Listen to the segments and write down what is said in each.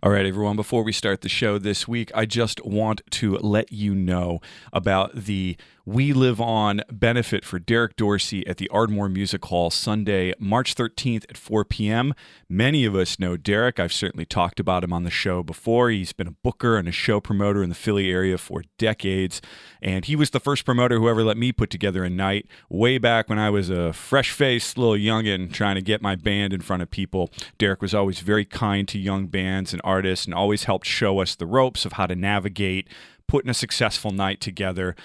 All right, everyone, before we start the show this week, I just want to let you know about the We Live On benefit for Derek Dorsey at the Ardmore Music Hall Sunday, March 13th at 4 p.m. Many of us know Derek. I've certainly talked about him on the show before. He's been a booker and a show promoter in the Philly area for decades, and he was the first promoter who ever let me put together a night way back when I was a fresh-faced little youngin' trying to get my band in front of people. Derek was always very kind to young bands and artists and always helped show us the ropes of how to navigate putting a successful night together.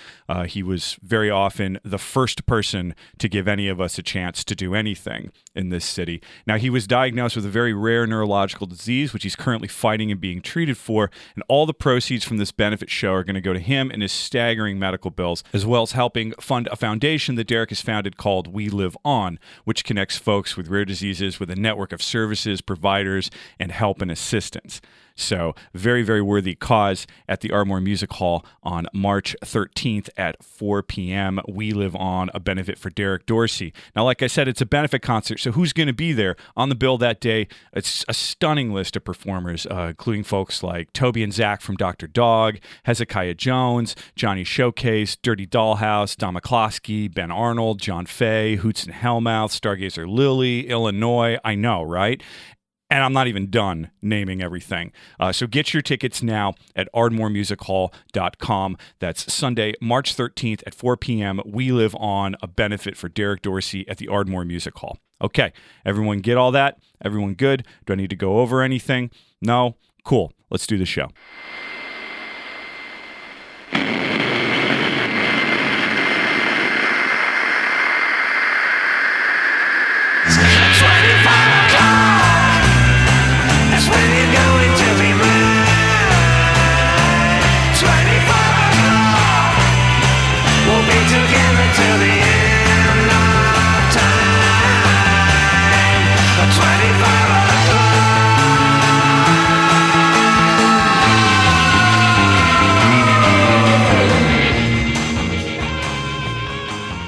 He was very often the first person to give any of us a chance to do anything in this city. Now, he was diagnosed with a very rare neurological disease, which he's currently fighting and being treated for, and all the proceeds from this benefit show are going to go to him and his staggering medical bills, as well as helping fund a foundation that Derek has founded called We Live On, which connects folks with rare diseases with a network of services, providers, and help and assistance. So, very, very worthy cause at the Ardmore Music Hall on March 13th at 4 p.m. We Live On, a benefit for Derek Dorsey. Now, like I said, it's a benefit concert, so who's going to be there? On the bill that day, it's a stunning list of performers, including folks like Toby and Zach from Dr. Dog, Hezekiah Jones, Johnny Showcase, Dirty Dollhouse, Don McCloskey, Ben Arnold, John Fay, Hoots and Hellmouth, Stargazer Lily, Illinois. I know, right? And I'm not even done naming everything. So get your tickets now at ardmoremusichall.com. That's Sunday, March 13th at 4 p.m. We Live On, a benefit for Derek Dorsey at the Ardmore Music Hall. Okay, everyone get all that? Everyone good? Do I need to go over anything? No? Cool. Let's do the show.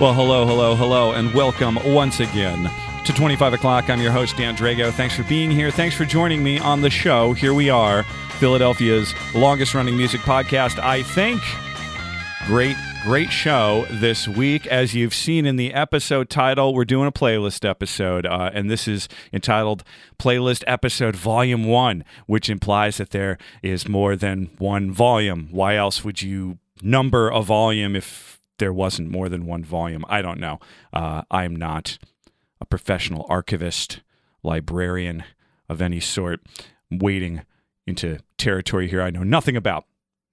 Well, hello, and welcome once again to 25 o'clock. I'm your host, Dan Drago. Thanks for being here. Thanks for joining me on the show. Here we are, Philadelphia's longest-running music podcast, I think. Great show this week. As you've seen in the episode title, we're doing a playlist episode, and this is entitled Playlist Episode Volume 1, which implies that there is more than one volume. Why else would you number a volume if there wasn't more than one volume? I don't know. I'm not a professional archivist, librarian of any sort. I'm wading into territory here I know nothing about.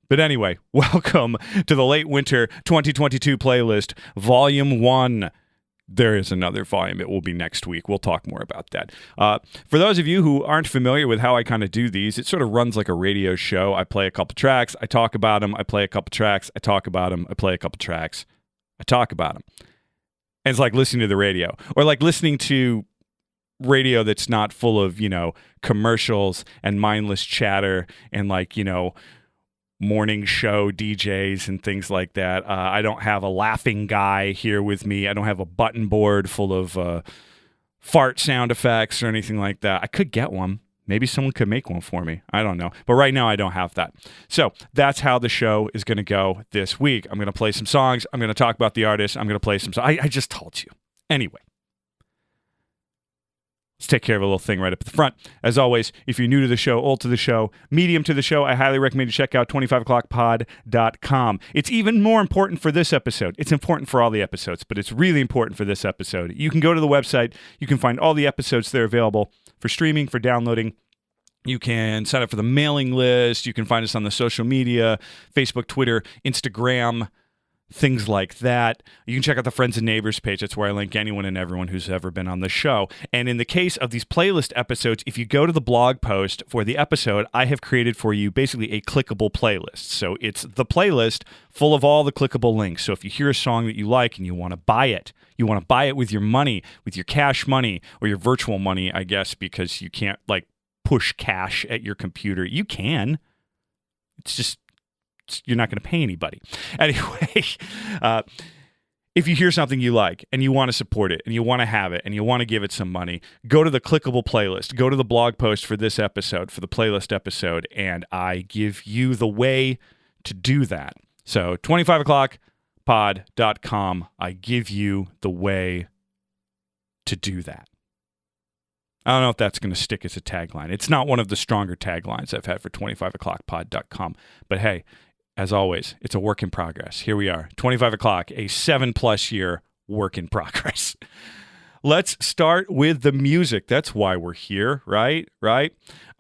But anyway, welcome to the Late Winter 2022 Playlist, Volume 1. There is another volume. It will be next week. We'll talk more about that. For those of you who aren't familiar with how I kind of do these, it sort of runs like a radio show. I play a couple tracks. I talk about them. I play a couple tracks. I talk about them. I play a couple tracks. I talk about them. And it's like listening to the radio, or like listening to radio that's not full of, commercials and mindless chatter and morning show DJs and things like that. I don't have a laughing guy here with me. I don't have a button board full of fart sound effects or anything like that. I could get one. Maybe someone could make one for me. I don't know. But right now I don't have that. So that's how the show is going to go this week. I'm going to play some songs. I'm going to talk about the artist. I'm going to play some songs. I just told you. Anyway. Let's take care of a little thing right up at the front. As always, if you're new to the show, old to the show, medium to the show, I highly recommend you check out 25o'clockpod.com. It's even more important for this episode. It's important for all the episodes, but it's really important for this episode. You can go to the website. You can find all the episodes that are available for streaming, for downloading. You can sign up for the mailing list. You can find us on the social media, Facebook, Twitter, Instagram, things like that. You can check out the Friends and Neighbors page. That's where I link anyone and everyone who's ever been on the show. And in the case of these playlist episodes, if you go to the blog post for the episode, I have created for you basically a clickable playlist. So it's the playlist full of all the clickable links. So if you hear a song that you like and you want to buy it with your money, with your cash money or your virtual money, I guess, because you can't push cash at your computer. You can. It's just you're not going to pay anybody. Anyway, if you hear something you like and you want to support it and you want to have it and you want to give it some money, go to the clickable playlist, go to the blog post for this episode, for the playlist episode, and I give you the way to do that. So 25o'clockpod.com, I give you the way to do that. I don't know if that's going to stick as a tagline. It's not one of the stronger taglines I've had for 25o'clockpod.com, but hey, as always, it's a work in progress. Here we are, 25 o'clock, a 7+ year work in progress. Let's start with the music. That's why we're here, right? I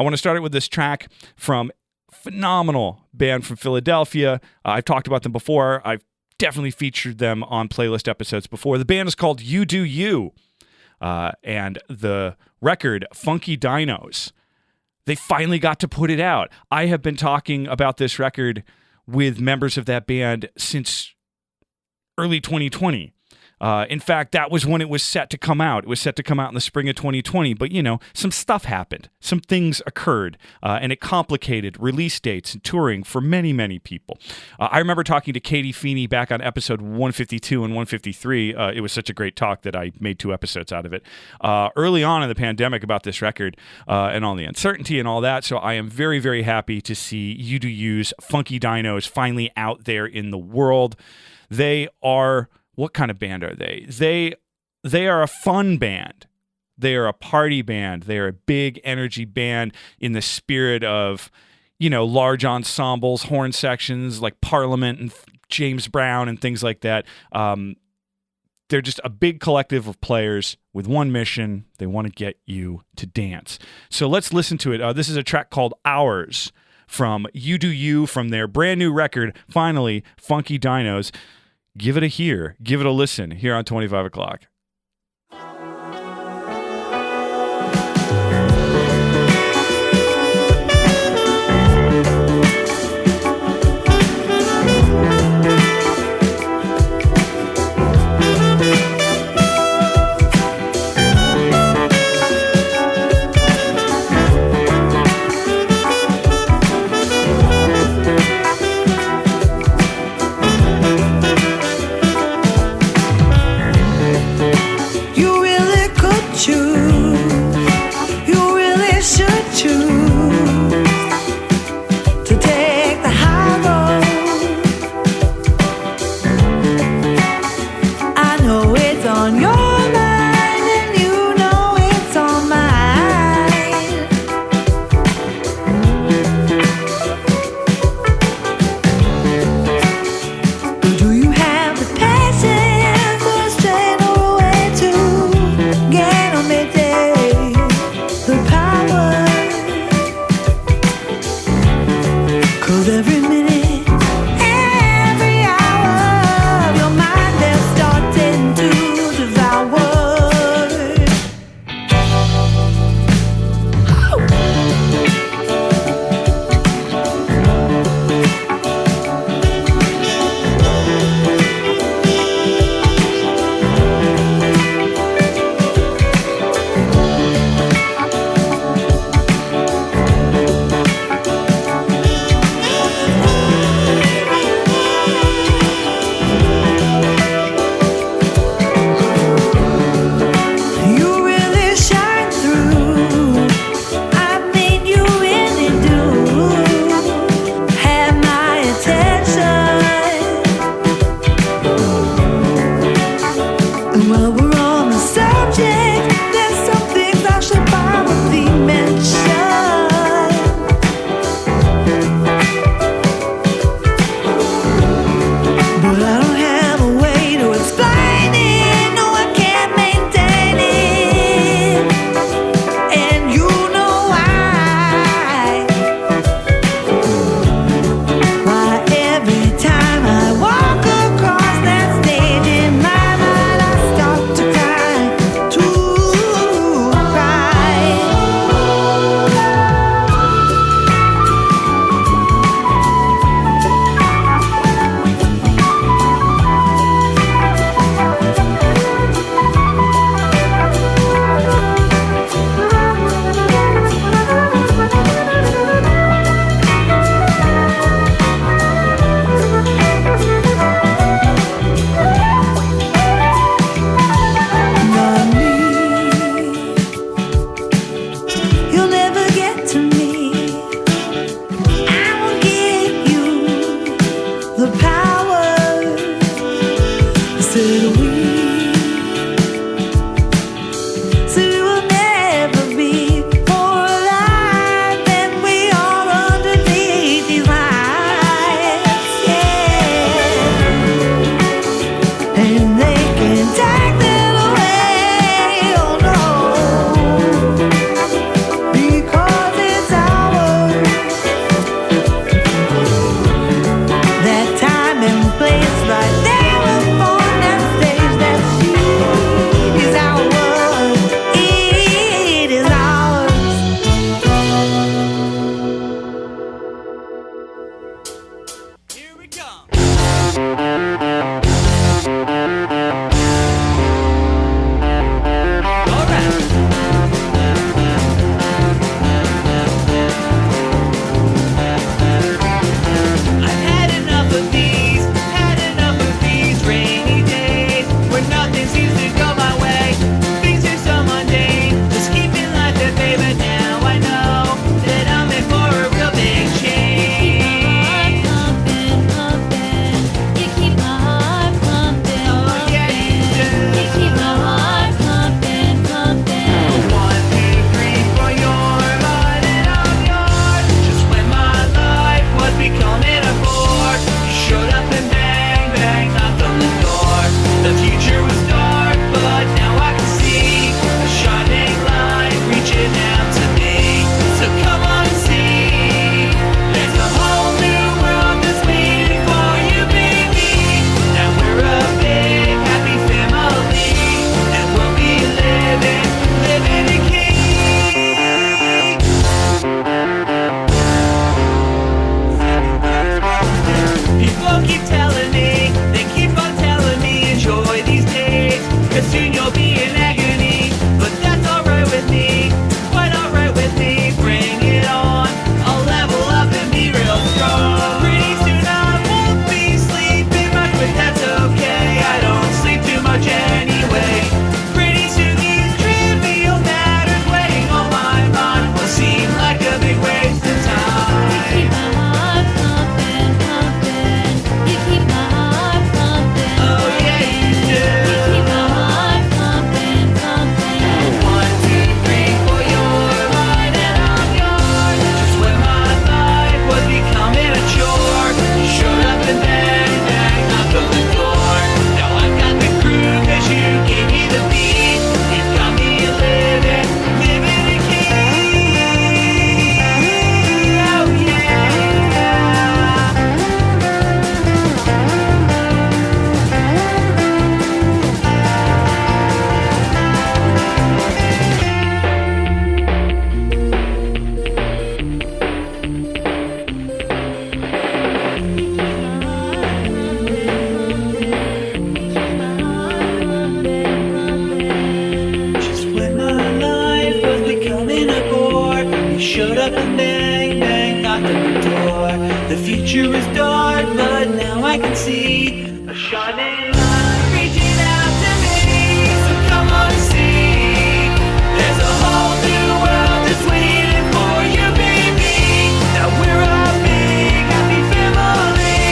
want to start it with this track from phenomenal band from Philadelphia. I've talked about them before. I've definitely featured them on playlist episodes before. The band is called You Do You, and the record, Funky Dinos, they finally got to put it out. I have been talking about this record with members of that band since early 2020. In fact, that was when it was set to come out. It was set to come out in the spring of 2020, but some stuff happened. Some things occurred, and it complicated release dates and touring for many, many people. I remember talking to Katie Feeney back on episode 152 and 153. It was such a great talk that I made 2 episodes out of it early on in the pandemic about this record and all the uncertainty and all that. So I am very, very happy to see You Do You's Funky Dinos finally out there in the world. They are... What kind of band are they? They are a fun band. They are a party band. They are a big energy band in the spirit of, large ensembles, horn sections like Parliament and James Brown and things like that. They're just a big collective of players with one mission. They want to get you to dance. So let's listen to it. This is a track called Hours from You Do You, from their brand new record, finally, Funky Dinos. Give it a hear. Give it a listen here on 25 o'clock. knocked on the door. The future is dark, but now I can see a shining light reaching out to me. So come on and see, there's a whole new world that's waiting for you, baby. Now we're a big happy family,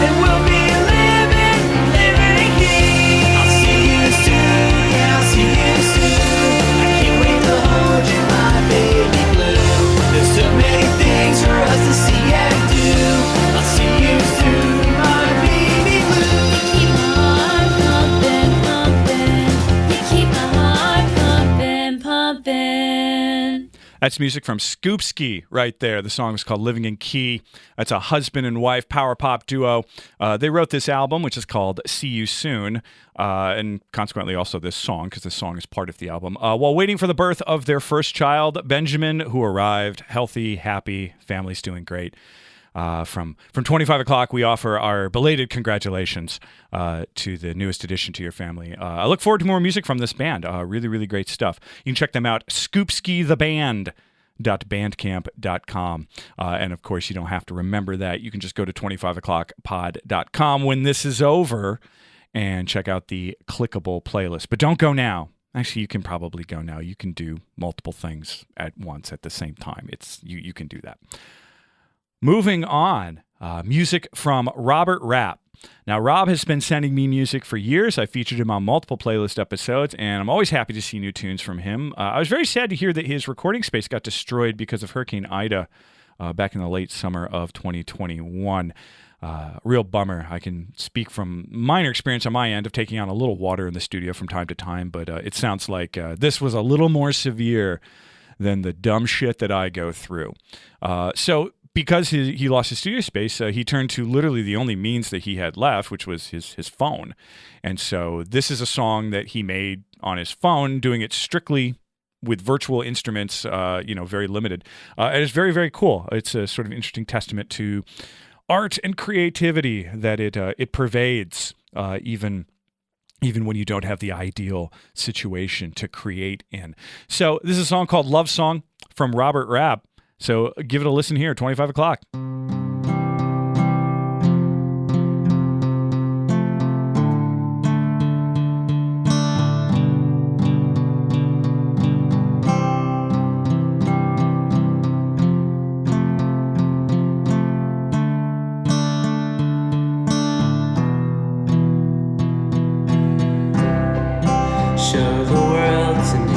and we'll be living here. I'll see you soon, yeah, I'll see you soon. I can't wait to hold you, my baby blue. There's so many things for us to see and do. I'll see you soon, my baby blue. You keep my heart pumping, pumping. You keep my heart pumping, pumping. That's music from Scoopski right there. The song is called Living in Key. That's a husband and wife power pop duo. They wrote this album, which is called See You Soon, and consequently also this song, because this song is part of the album, while waiting for the birth of their first child, Benjamin, who arrived healthy, happy, family's doing great. From 25 o'clock, we offer our belated congratulations to the newest addition to your family. I look forward to more music from this band. Really, really great stuff. You can check them out, scoopskitheband.bandcamp.com. And of course, you don't have to remember that. You can just go to 25o'clockpod.com when this is over and check out the clickable playlist. But don't go now. Actually, you can probably go now. You can do multiple things at once at the same time. You can do that. Moving on, music from Robert Rapp. Now, Rob has been sending me music for years. I featured him on multiple playlist episodes, and I'm always happy to see new tunes from him. I was very sad to hear that his recording space got destroyed because of Hurricane Ida back in the late summer of 2021. Real bummer. I can speak from minor experience on my end of taking on a little water in the studio from time to time, but it sounds like this was a little more severe than the dumb shit that I go through. So because he lost his studio space, he turned to literally the only means that he had left, which was his phone. And so this is a song that he made on his phone, doing it strictly with virtual instruments, very limited. And it's very, very cool. It's a sort of interesting testament to art and creativity that it pervades, even when you don't have the ideal situation to create in. So this is a song called Love Song from Robert Rapp. So give it a listen here, 25 o'clock. Show the world to me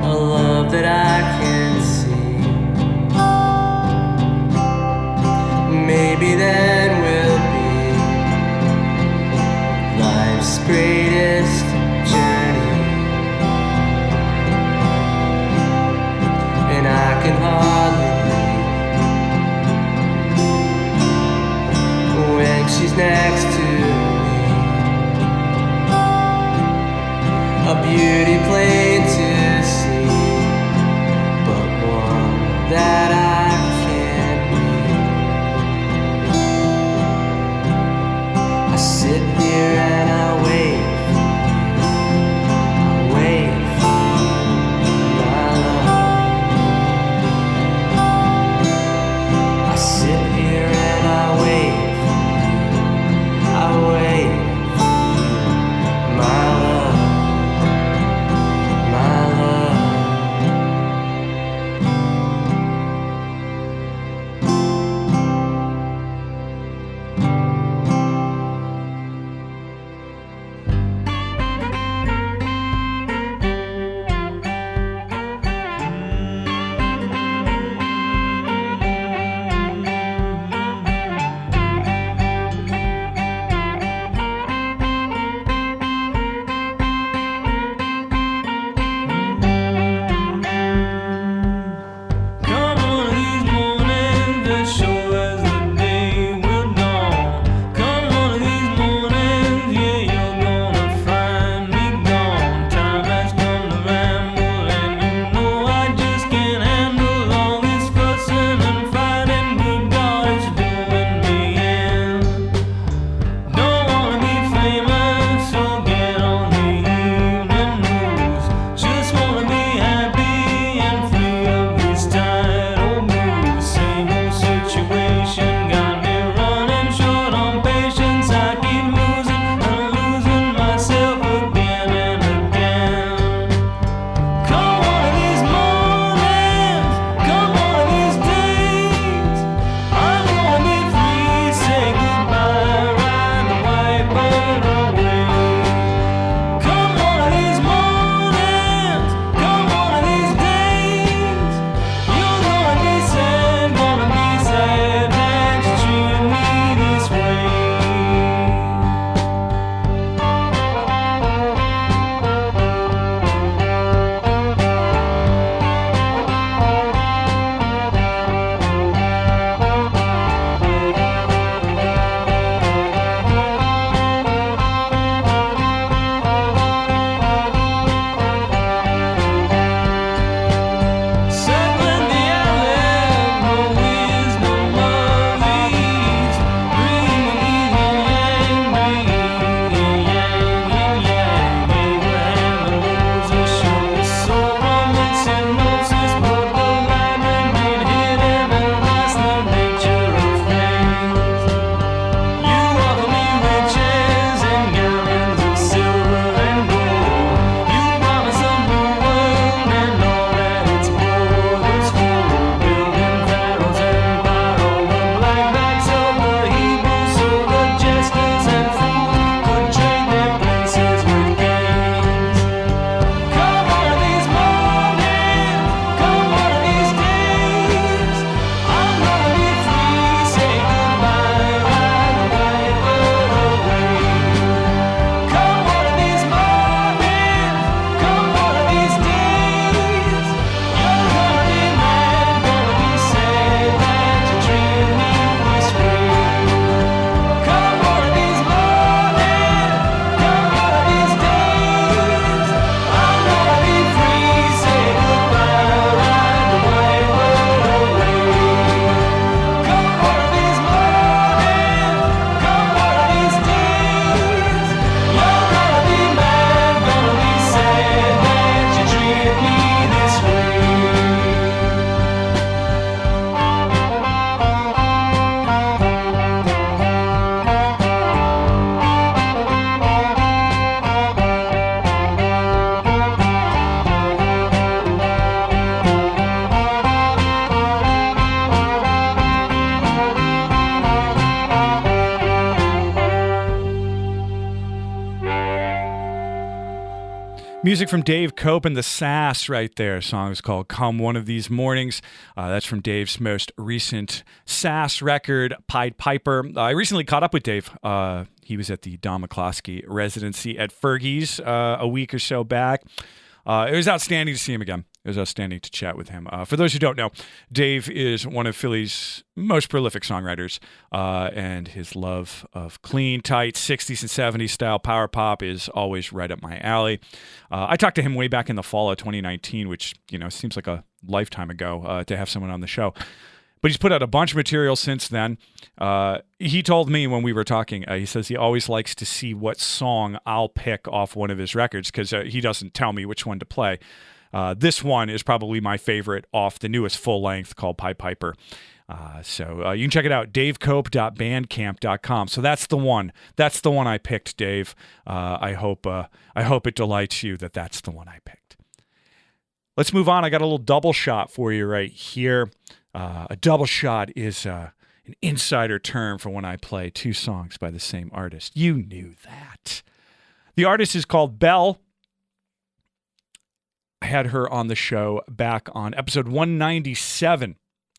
a love that I can see. Music from Dave Cope and the Sass right there. The song is called Come One of These Mornings. That's from Dave's most recent Sass record, Pied Piper. I recently caught up with Dave. He was at the Don McCloskey residency at Fergie's a week or so back. It was outstanding to see him again. It was outstanding to chat with him. For those who don't know, Dave is one of Philly's most prolific songwriters, and his love of clean, tight 60s and 70s style power pop is always right up my alley. I talked to him way back in the fall of 2019, which, seems like a lifetime ago to have someone on the show. But he's put out a bunch of material since then. He told me when we were talking, he says he always likes to see what song I'll pick off one of his records because he doesn't tell me which one to play. This one is probably my favorite off the newest full length called Pied Piper. So you can check it out, davecope.bandcamp.com. So that's the one. That's the one I picked, Dave. I hope it delights you that that's the one I picked. Let's move on. I got a little double shot for you right here. A double shot is an insider term for when I play two songs by the same artist. You knew that. The artist is called Belle. I had her on the show back on episode 197.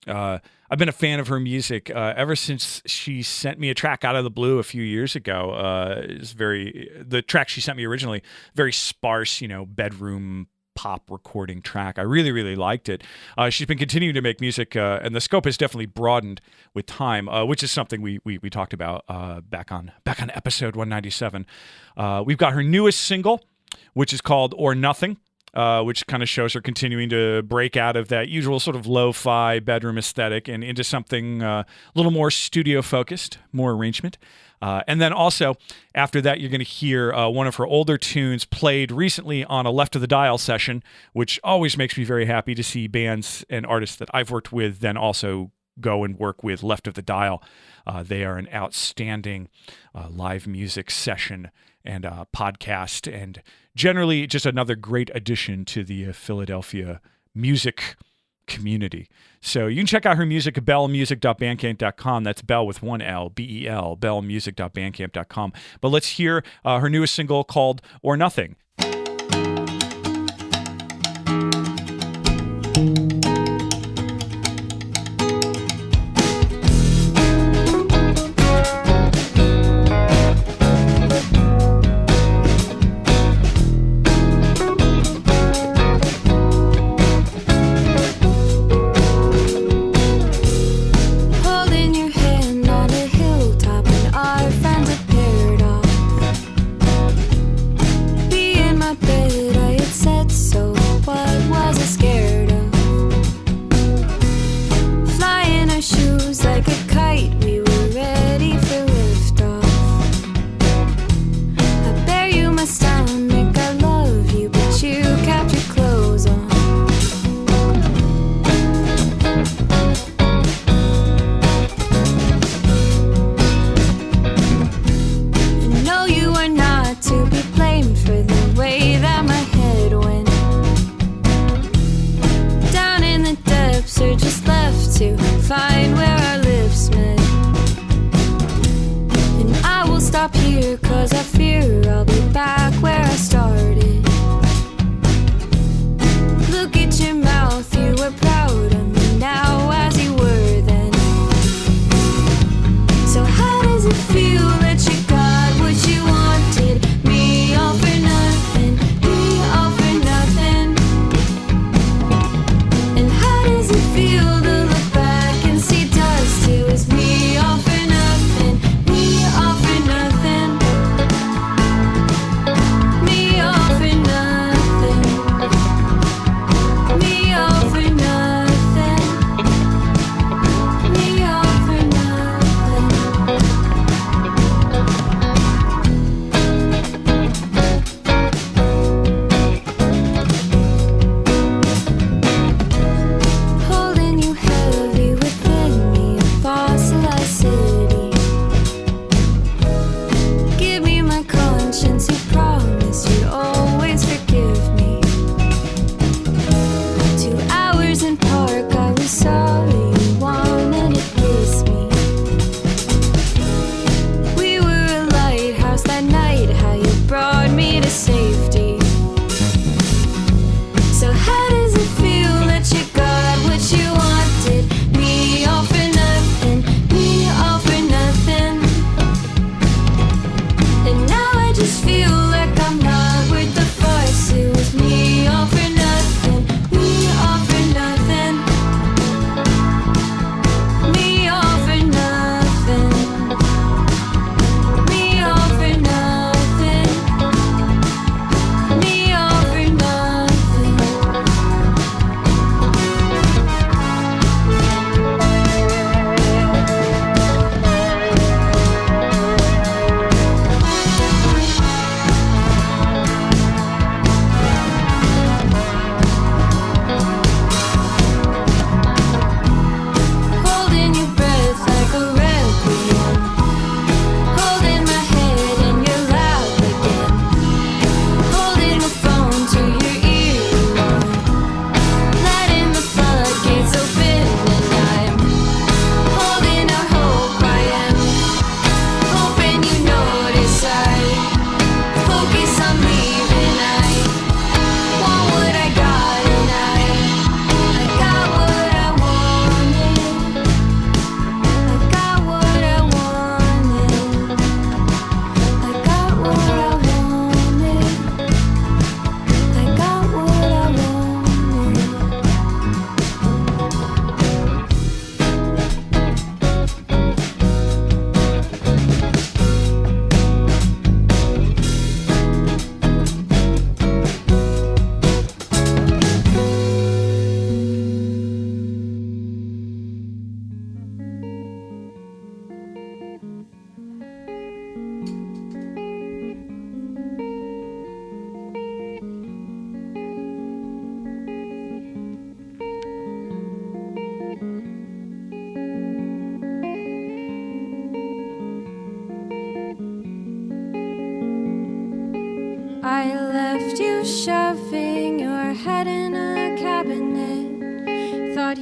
I've been a fan of her music ever since she sent me a track out of the blue a few years ago. The track she sent me originally, very sparse, bedroom pop recording track. I really, really liked it. She's been continuing to make music, and the scope has definitely broadened with time, which is something we talked about back on episode 197. We've got her newest single, which is called Or Nothing. Which kind of shows her continuing to break out of that usual sort of lo-fi bedroom aesthetic and into something a little more studio-focused, more arrangement. And then also, after that, you're going to hear one of her older tunes played recently on a Left of the Dial session, which always makes me very happy to see bands and artists that I've worked with then also go and work with Left of the Dial. They are an outstanding live music session and podcast, and generally just another great addition to the Philadelphia music community. So you can check out her music at bellemusic.bandcamp.com. That's Belle with one L, B-E-L, bellemusic.bandcamp.com. But let's hear her newest single called Or Nothing. Hilltop when our friends appeared off.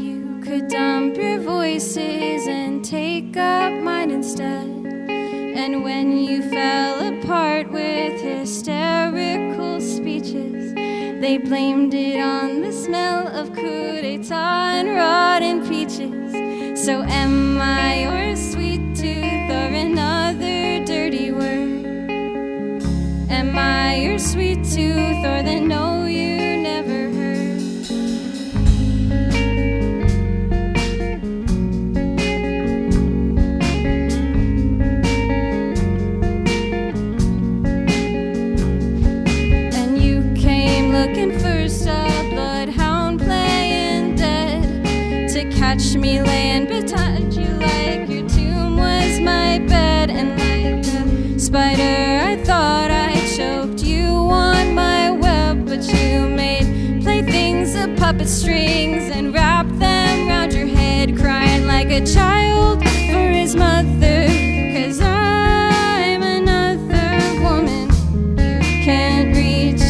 you could dump your voices and take up mine instead. And when you fell apart with hysterical speeches, they blamed it on the smell of coup d'etat and rotten peaches. So am I your sweet tooth or another dirty word? Am I your sweet tooth or the no you never heard? And you came looking first a bloodhound playing dead to catch me laying beside you like your tomb was my bed. And like a spider I thought I choked you on my web, but you made playthings of puppet strings and wrapped them round your head, crying like a child for his mother. 'Cause I'm another woman you can't reach.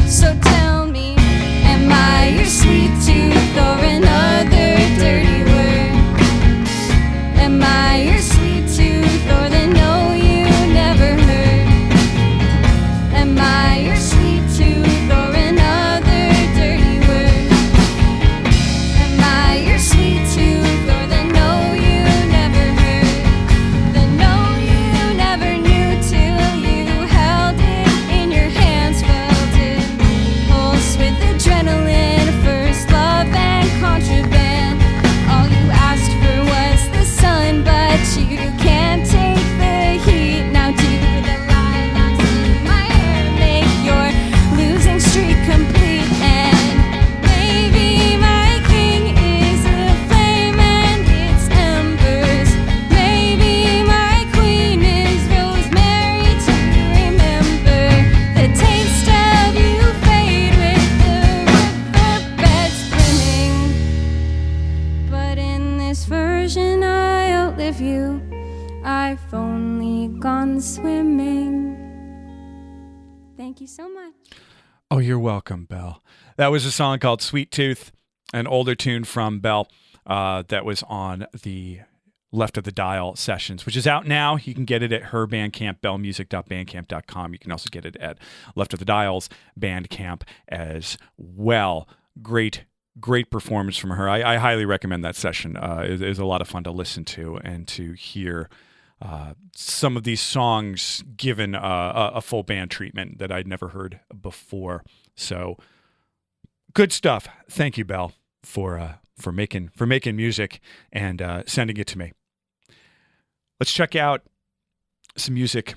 So tell me, am I your sweet tooth or another dirty word? Am I your sweet tooth or the no you never heard? Am I your sweet tooth or another dirty word? Am I your sweet tooth or the no you never heard? The no you never knew till you held it in your hands, felt it pulse with adrenaline, first love and contraband. All you asked for was the sun, but you can't take the heat. Now do the lilacs in my hair make your losing streak complete? And maybe my king is a flame and its embers. Maybe my queen is rosemary to remember. The taste of you fade with the riverbeds brimming. But in this version I outlive you, I've only gone swimming. Thank you so much. Oh, you're welcome, Belle. That was a song called Sweet Tooth, an older tune from Belle that was on the Left of the Dial sessions, which is out now. You can get it at her Bandcamp, bellemusic.bandcamp.com. You can also get it at Left of the Dial's Bandcamp as well. Great performance from her. I highly recommend that session. It is a lot of fun to listen to and to hear some of these songs given a full band treatment that I'd never heard before. So good stuff. Thank you, Belle, for making music and sending it to me. Let's check out some music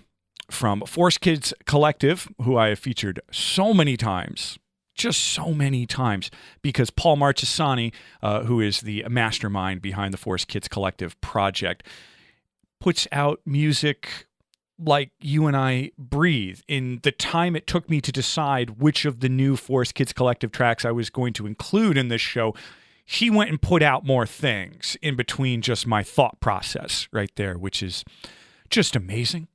from Force Kids Collective, who I have featured so many times. Just so many times, because Paul Marchesani, who is the mastermind behind the Force Kids Collective project, puts out music like you and I breathe. In the time it took me to decide which of the new Force Kids Collective tracks I was going to include in this show, he went and put out more things in between just my thought process right there, which is just amazing.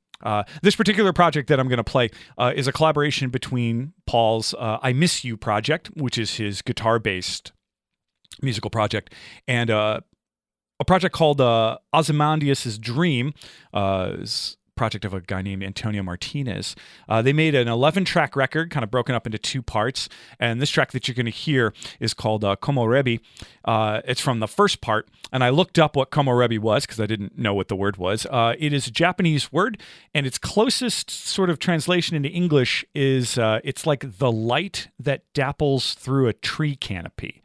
This particular project that I'm going to play is a collaboration between Paul's I Miss You project, which is his guitar-based musical project, and a project called Ozymandias' Dream, project of a guy named Antonio Martinez. They made an 11-track record, kind of broken up into two parts, and this track that you're going to hear is called Komorebi. It's from the first part, and I looked up what Komorebi was because I didn't know what the word was. It is a Japanese word, and its closest sort of translation into English is it's like the light that dapples through a tree canopy.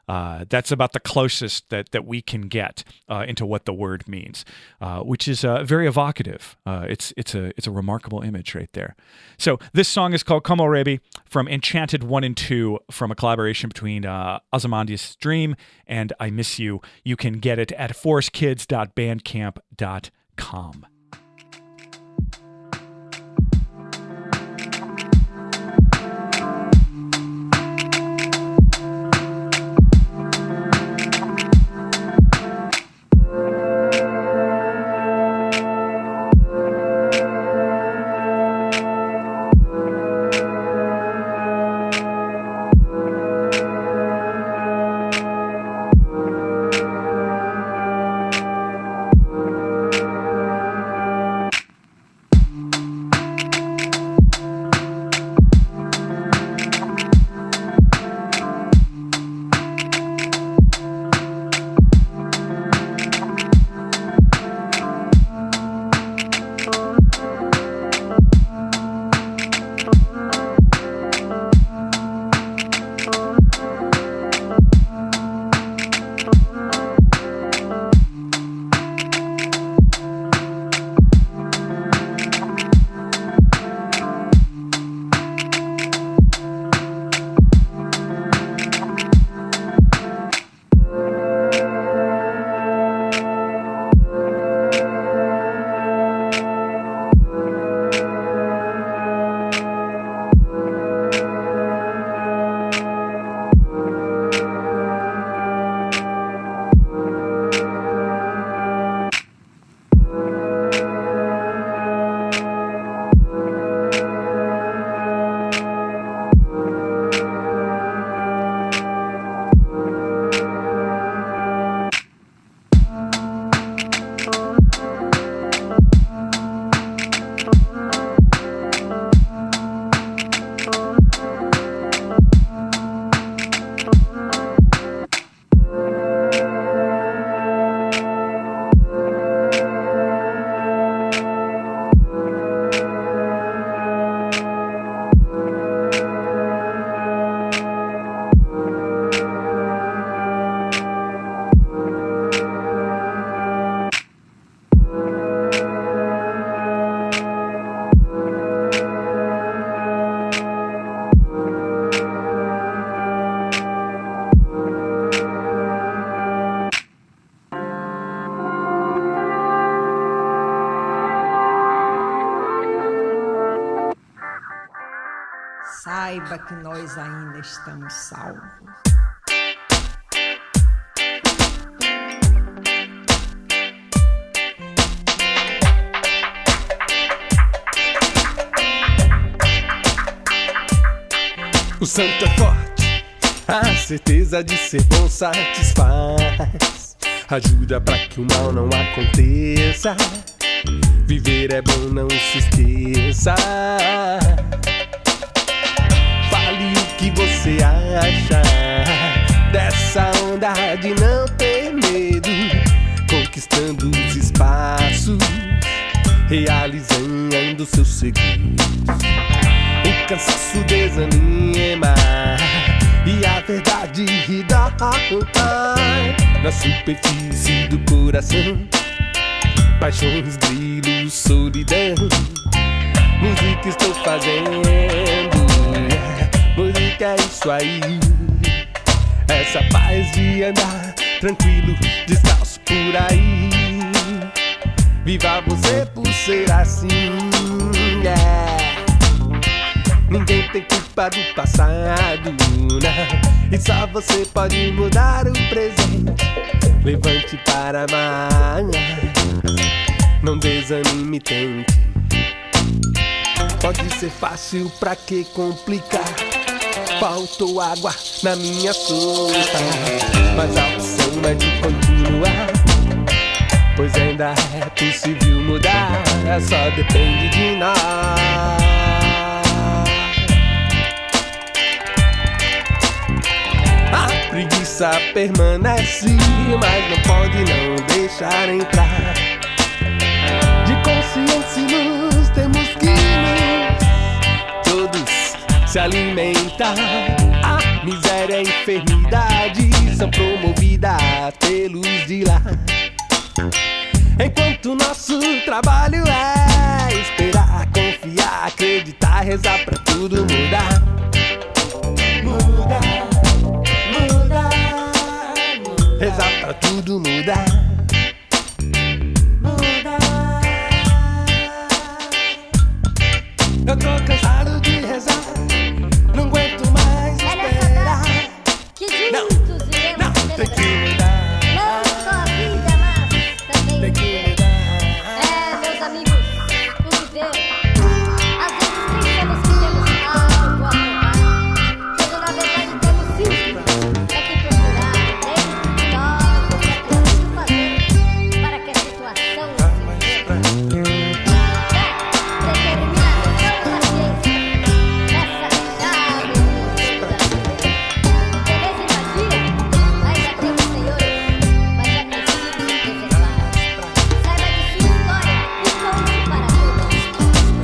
That's about the closest that we can get into what the word means, which is very evocative. It's a remarkable image right there. So this song is called Komorebi from Enchanted 1 and 2, from a collaboration between Ozymandias' Dream and I Miss You. You can get it at forcekids.bandcamp.com. saiba que nós ainda estamos salvos. O santo é forte, a certeza de ser bom satisfaz. Ajuda pra que o mal não aconteça. Viver é bom, não se esqueça. Fale o que você acha dessa onda de não ter medo, conquistando os espaços, realizando seus segredos. O cansaço desanima e a verdade dá na superfície do coração. Paixões, brilhos, solidão. Música estou fazendo, música é isso aí. Essa paz de andar tranquilo, descalço por aí. Viva você por ser assim, yeah. Ninguém tem culpa do passado, não. E só você pode mudar o presente. Levante para amar, não desanime, tente. Pode ser fácil, pra que complicar? Faltou água na minha sopa, mas a opção é de continuar, pois ainda é possível mudar. Só depende de nós. A preguiça permanece, mas não pode não deixar entrar. De consciência e luz temos que todos se alimentar. A miséria e a enfermidade são promovidas pelos de lá. Enquanto nosso trabalho é esperar, confiar, acreditar, rezar pra tudo mudar. Mudar. Rezar pra tudo mudar. Mudar. Eu tô cansado de rezar, não aguento mais esperar. Que juntos iremos Tem que celebrar. mudar. Não só a vida, mas também Tem o que viver. mudar. Meus amigos, o viver. Às vezes pensamos que temos algo a provar, quando na verdade temos sim. É que procurar dentro de nós o que é preciso fazer para que a situação não se repita. Determinação, paciência, essa chave de mudança. Beleza e magia, ainda temos senhores, mas é preciso se preservar. Saiba de sua história e conte para todos.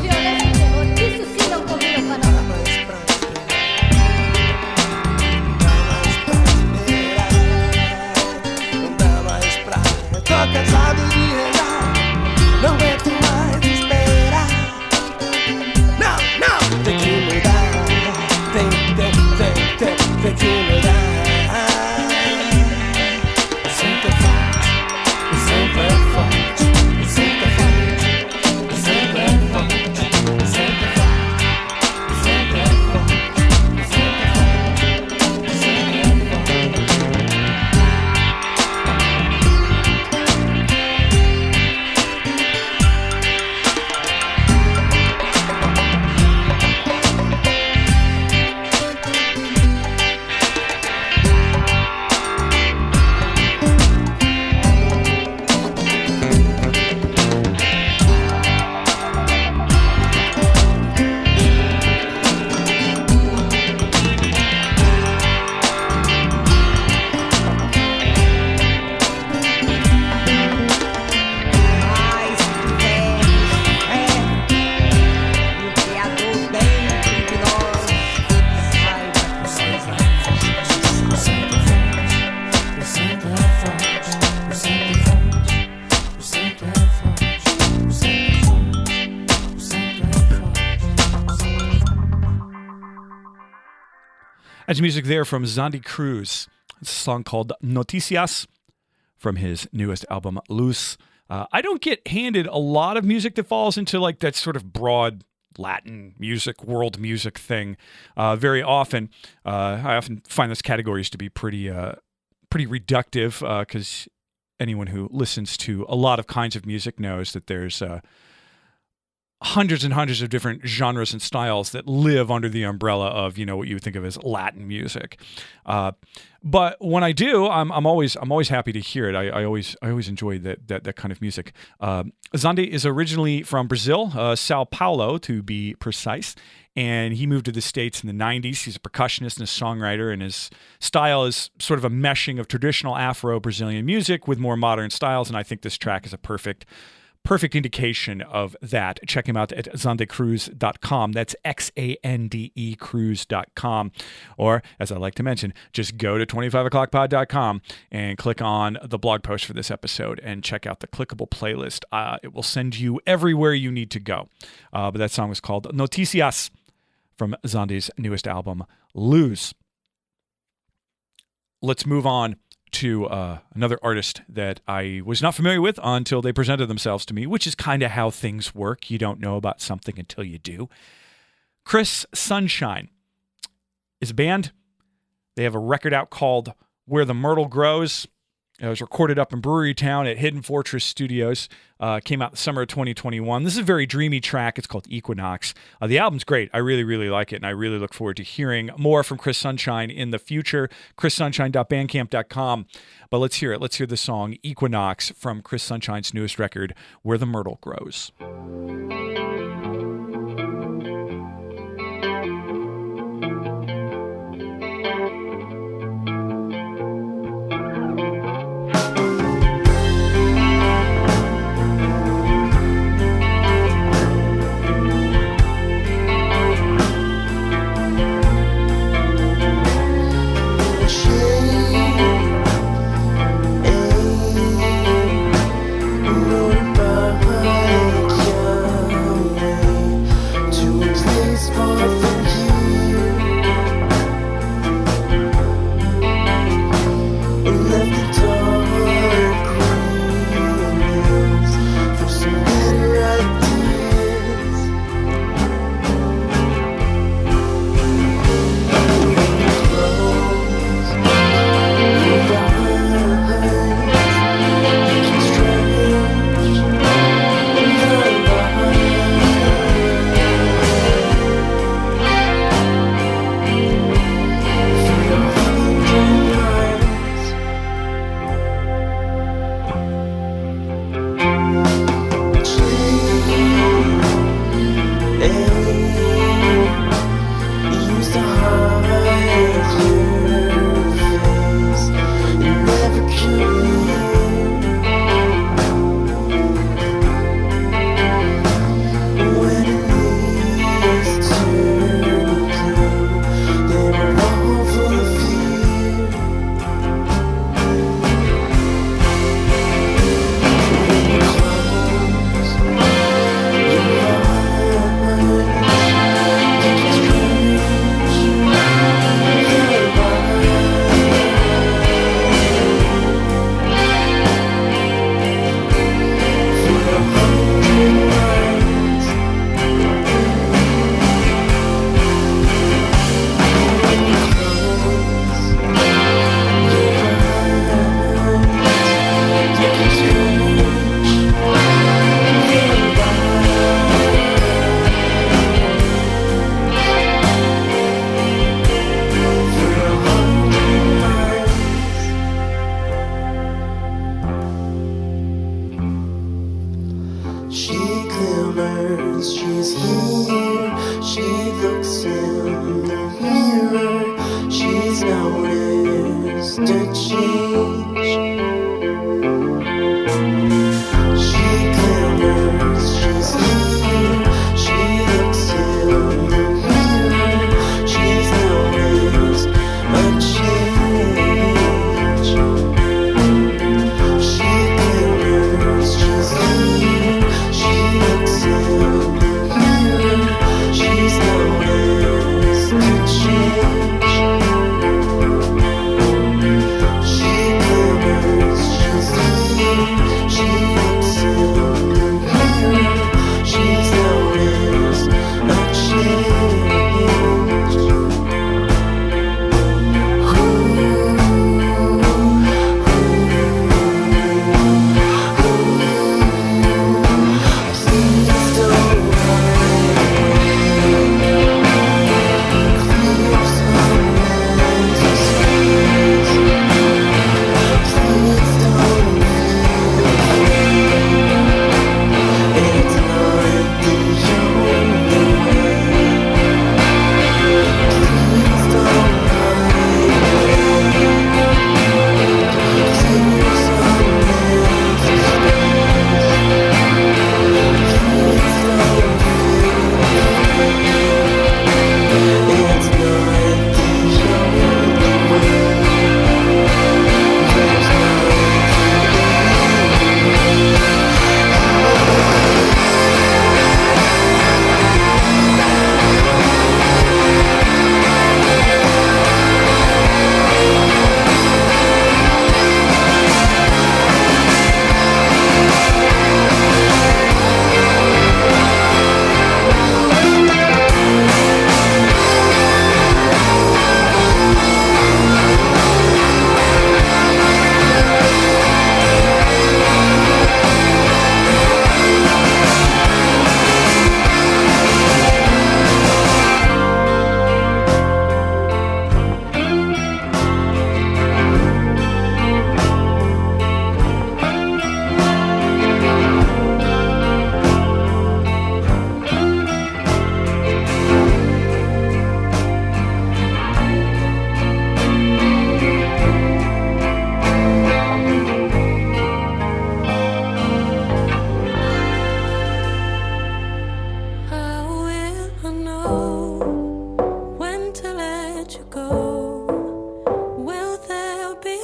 Violência e terror, isso sim não combinam com a nossa cor. Não dá mais pra. Eu tô cansado de rezar, não aguento mais esperar. Não, tem que mudar. Tem que mudar. O santo é forte, o santo é forte, o santo é forte, o santo é forte, o santo é forte, o santo é forte, o santo é forte, o santo é forte. Mas se tivermos fé e o Criador dentro de nós, saiba que nós O santo é forte, o santo é forte, o santo é forte, o santo é forte, o santo é forte, o santo é forte. That's music there from Zandy Cruz. It's a song called Noticias from his newest album, Luz. I don't get handed a lot of music that falls into like that sort of broad Latin music, world music thing. Very often, I often find those categories to be pretty reductive because anyone who listens to a lot of kinds of music knows that there's hundreds and hundreds of different genres and styles that live under the umbrella of, what you would think of as Latin music. But when I do, I'm always happy to hear it. I always enjoy that kind of music. Xande is originally from Brazil, Sao Paulo to be precise, and he moved to the States in the 90s. He's a percussionist and a songwriter, and his style is sort of a meshing of traditional Afro-Brazilian music with more modern styles, and I think this track is a perfect indication of that. Check him out at xandecruz.com. That's XANDE cruise.com. Or, as I like to mention, just go to 25o'clockpod.com and click on the blog post for this episode and check out the clickable playlist. It will send you everywhere you need to go. But that song was called Noticias from Xande's newest album, Luz. Let's move on to another artist that I was not familiar with until they presented themselves to me, which is kind of how things work. You don't know about something until you do. Chris Sunshine is a band. They have a record out called Where the Myrtle Grows. It was recorded up in Brewery Town at Hidden Fortress Studios. Came out the summer of 2021. This is a very dreamy track. It's called Equinox. The album's great. I really, really like it, and I really look forward to hearing more from Chris Sunshine in the future. ChrisSunshine.bandcamp.com. But let's hear it. Let's hear the song Equinox from Chris Sunshine's newest record, Where the Myrtle Grows. She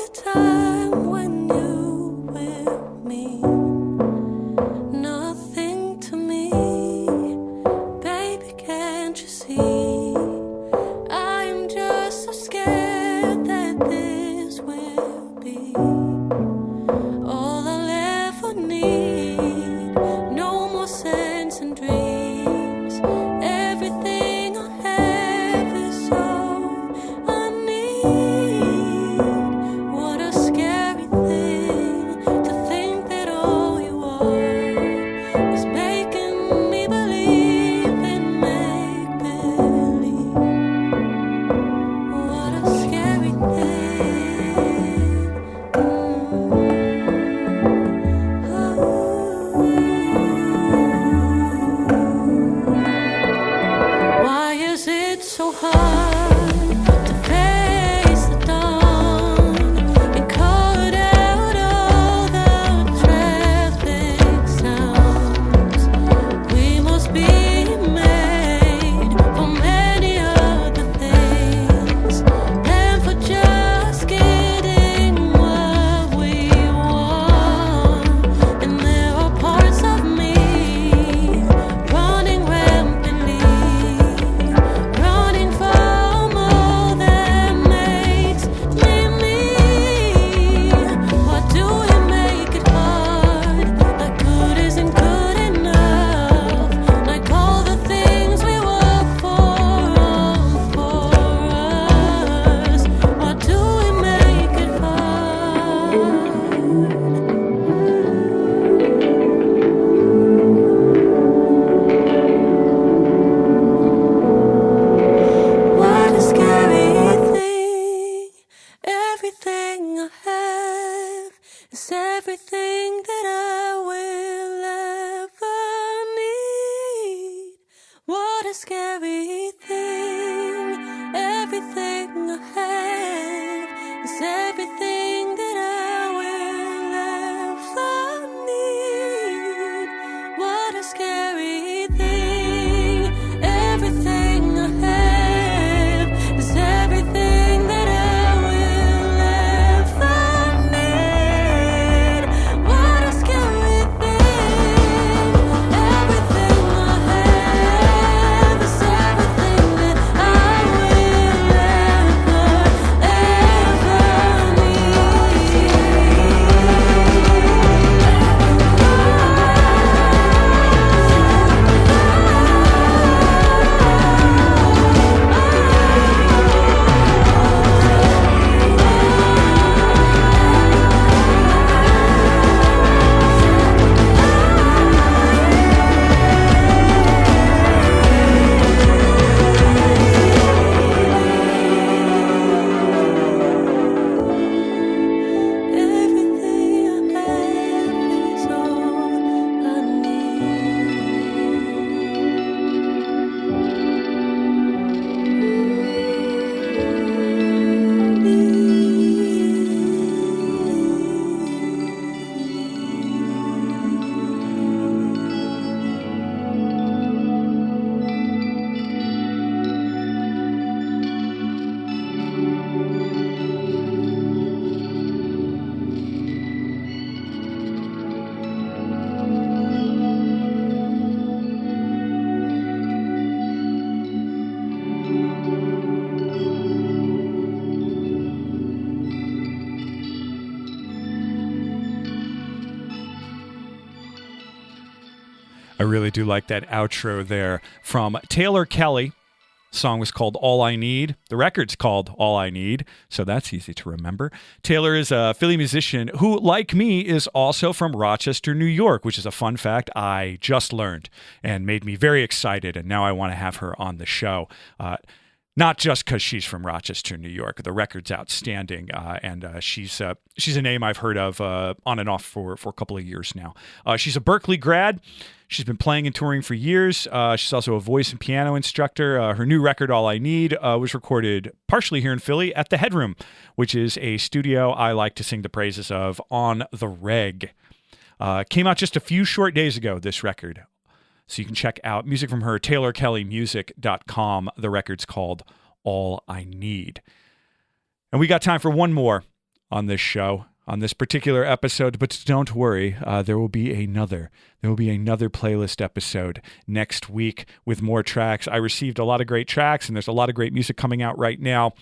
a time when you with me. Nothing to me, baby, can't you see? I am just so scared that this will be all I'll ever need. No more sense and dreams. Everything I have is all I need. What a scary thing to think that all you are is making me believe in make believe. What a scary thing. Why is it so hard to face the dawn and cut out all the traffic sounds? We must be made for many other things than for just getting what we want. And there are parts of me running rampantly, running from all that makes me me. Why do we make it hard? Like good isn't good enough. Like all the things we work for aren't for us. Why do we make it hard? What a scary thing. Everything I have is everything that I will ever need. What a scary thing. Everything I have is everything that I will ever need. What a scary thing. Everything I have is everything that I will ever need. What a scary thing. Everything I have is everything that I will ever Everything I have is all I I really do like that outro there from Taylor Kelly. The song was called All I Need. The record's called All I Need, so that's easy to remember. Taylor is a Philly musician who, like me, is also from Rochester, New York, which is a fun fact I just learned and made me very excited, and now I want to have her on the show. Not just because she's from Rochester, New York. The record's outstanding, and she's a name I've heard of on and off for a couple of years now. She's a Berkeley grad. She's been playing and touring for years. She's also a voice and piano instructor. Her new record, All I Need, was recorded partially here in Philly at The Headroom, which is a studio I like to sing the praises of on the reg. Came out just a few short days ago, this record. So you can check out music from her, TaylorKellyMusic.com. The record's called All I Need. And we got time for one more on this show, on this particular episode, but don't worry, there will be another playlist episode next week with more tracks. I received a lot of great tracks, and there's a lot of great music coming out right now,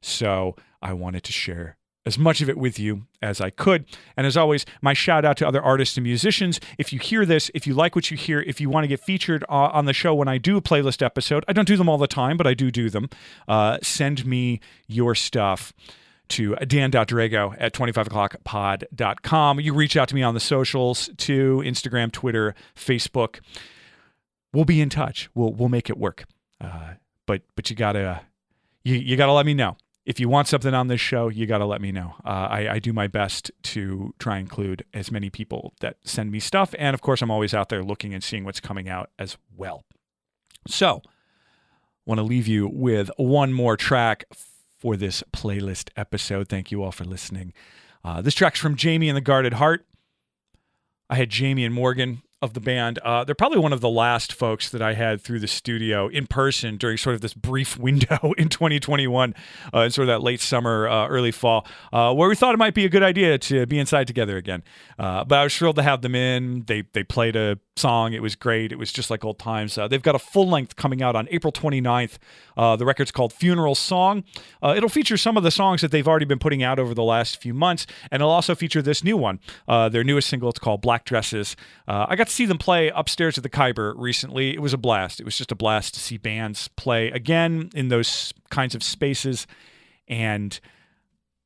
so I wanted to share as much of it with you as I could. And as always, my shout out to other artists and musicians. If you hear this, if you like what you hear, if you want to get featured on the show when I do a playlist episode, I don't do them all the time, but I do them, send me your stuff to dan.drago at 25o'clockpod.com. You reach out to me on the socials too, Instagram, Twitter, Facebook. We'll be in touch. We'll make it work. But you gotta let me know. If you want something on this show, you got to let me know. I do my best to try and include as many people that send me stuff. And of course, I'm always out there looking and seeing what's coming out as well. So, want to leave you with one more track for this playlist episode. Thank you all for listening. This track's from Jamie and the Guarded Heart. I had Jamie and Morgan of the band. They're probably one of the last folks that I had through the studio in person during sort of this brief window in 2021, in sort of that late summer, early fall, where we thought it might be a good idea to be inside together again. But I was thrilled to have them in. They played a song. It was great. It was just like old times. They've got a full length coming out on April 29th. The record's called Funeral Song. It'll feature some of the songs that they've already been putting out over the last few months, and it'll also feature this new one, their newest single. It's called Black Dresses. I got to see them play upstairs at the Khyber recently. It was a blast. It was just a blast to see bands play again in those kinds of spaces, and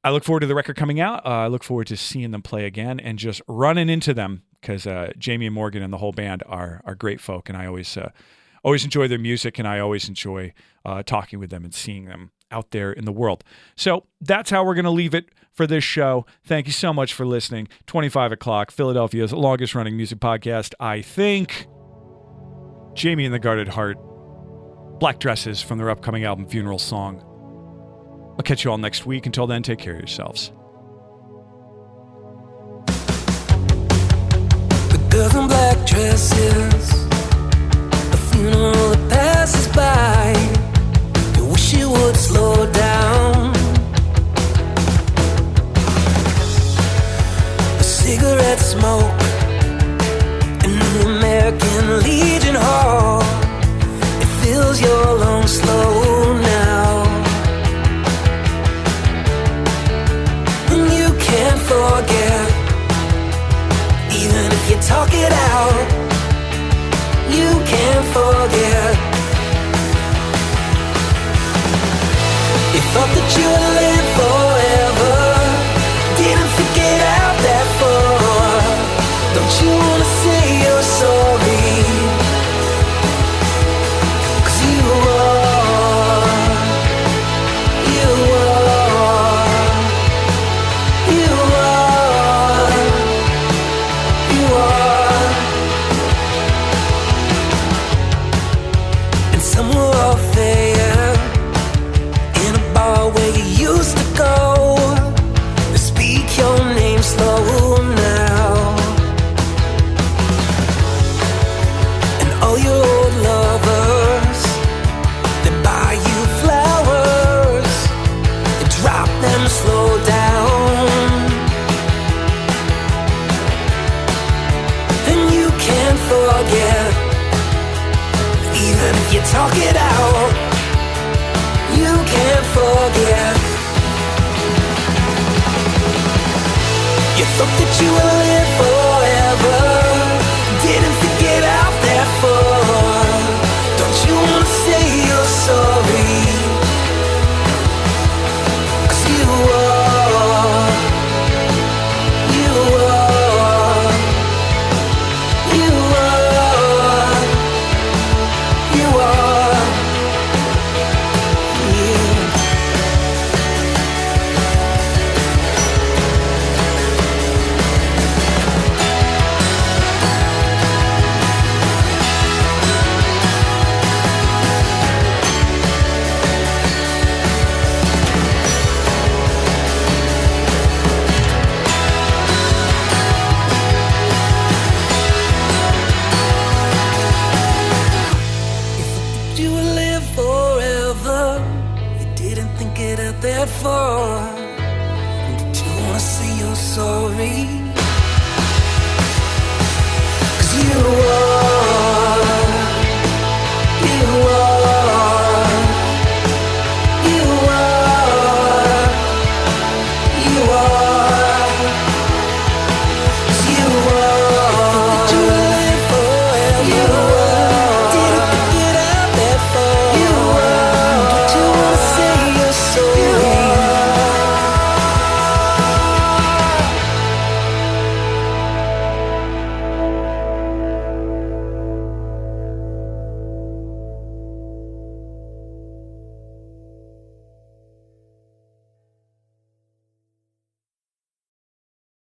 I look forward to the record coming out. I look forward to seeing them play again and just running into them, because Jamie and Morgan and the whole band are great folk, and I always enjoy their music, and I always enjoy talking with them and seeing them out there in the world. So that's how we're going to leave it for this show. Thank you so much for listening. 25 o'clock, Philadelphia's longest running music podcast, I think. Jamie and the Guarded Heart, Black Dresses from their upcoming album Funeral Song. I'll catch you all next week. Until then, take care of yourselves. Girls in black dresses, a funeral that passes by. You wish you would slow down. The cigarette smoke in the American Legion Hall, it fills your lungs slow now. And you can't forget, even if you talk it out, you can't forget. You thought that you would live forever, didn't figure out that far. Don't you wanna say you're sorry? 'Cause you are, you are, you are, you are. And some were all fair in a bar where you used to go. They speak your name slow now. And all your old lovers, they buy you flowers, they drop them slow down. And you can't forget, even if you talk it out, you can't forget. You thought that you would live forever, didn't figure out that far. Don't you wanna say you're sorry? 'Cause you are, you are, you are, you are, yeah. sorry.